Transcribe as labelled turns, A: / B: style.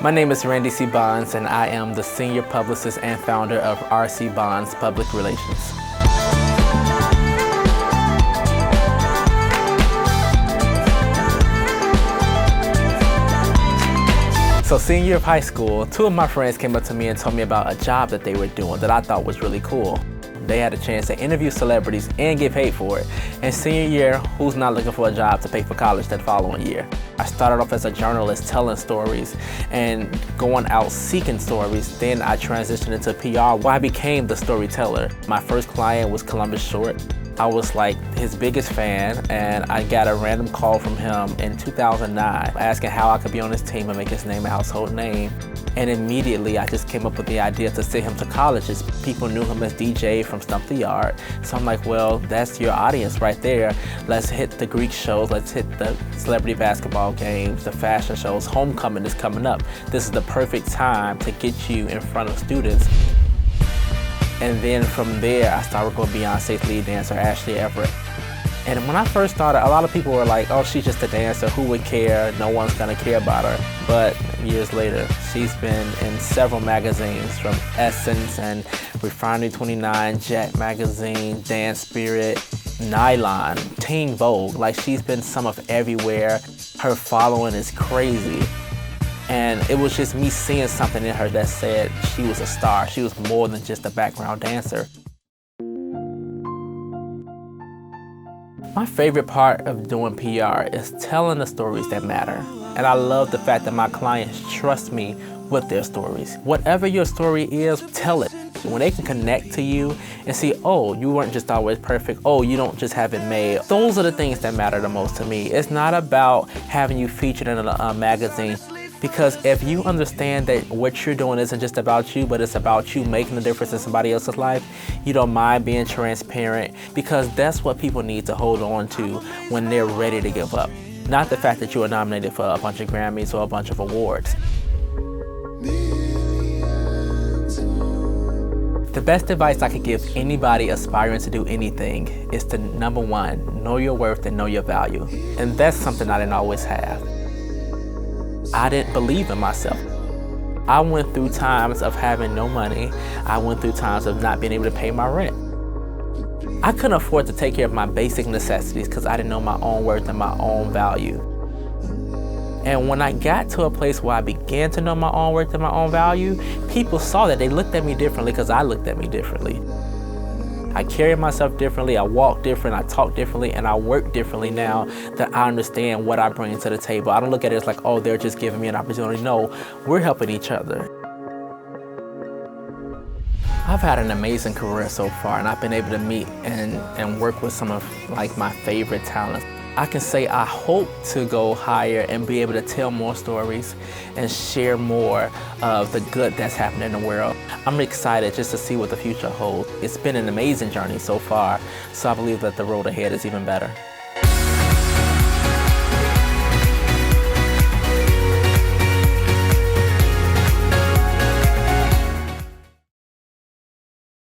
A: My name is Randy C. Bonds, and I am the Senior Publicist and founder of R.C. Bonds Public Relations. So senior year of high school, two of my friends came up to me and told me about a job that they were doing that I thought was really cool. They had a chance to interview celebrities and get paid for it. And senior year, who's not looking for a job to pay for college that following year? I started off as a journalist telling stories and going out seeking stories. Then I transitioned into PR where I became the storyteller. My first client was Columbus Short. I was like his biggest fan, and I got a random call from him in 2009 asking how I could be on his team and make his name a household name. And immediately I just came up with the idea to send him to colleges. People knew him as DJ from Stump the Yard. So I'm like, well, that's your audience right there. Let's hit the Greek shows, let's hit the celebrity basketball games, the fashion shows. Homecoming is coming up. This is the perfect time to get you in front of students. And then from there, I started working with Beyonce's lead dancer, Ashley Everett. And when I first started, a lot of people were like, oh, she's just a dancer, who would care? No one's gonna care about her. But years later, she's been in several magazines, from Essence and Refinery 29, Jet Magazine, Dance Spirit, Nylon, Teen Vogue. Like, she's been some of everywhere. Her following is crazy. And it was just me seeing something in her that said she was a star. She was more than just a background dancer. My favorite part of doing PR is telling the stories that matter. And I love the fact that my clients trust me with their stories. Whatever your story is, tell it. When they can connect to you and see, oh, you weren't just always perfect. Oh, you don't just have it made. Those are the things that matter the most to me. It's not about having you featured in a magazine. Because if you understand that what you're doing isn't just about you, but it's about you making a difference in somebody else's life, you don't mind being transparent, because that's what people need to hold on to when they're ready to give up. Not the fact that you were nominated for a bunch of Grammys or a bunch of awards. The best advice I could give anybody aspiring to do anything is to, number one, know your worth and know your value. And that's something I didn't always have. I didn't believe in myself. I went through times of having no money. I went through times of not being able to pay my rent. I couldn't afford to take care of my basic necessities because I didn't know my own worth and my own value. And when I got to a place where I began to know my own worth and my own value, people saw that. They looked at me differently because I looked at me differently. I carry myself differently, I walk different, I talk differently, and I work differently now that I understand what I bring to the table. I don't look at it as like, oh, they're just giving me an opportunity. No, we're helping each other. I've had an amazing career so far, and I've been able to meet and work with some of like my favorite talents. I can say I hope to go higher and be able to tell more stories and share more of the good that's happening in the world. I'm excited just to see what the future holds. It's been an amazing journey so far, so I believe that the road ahead is even better.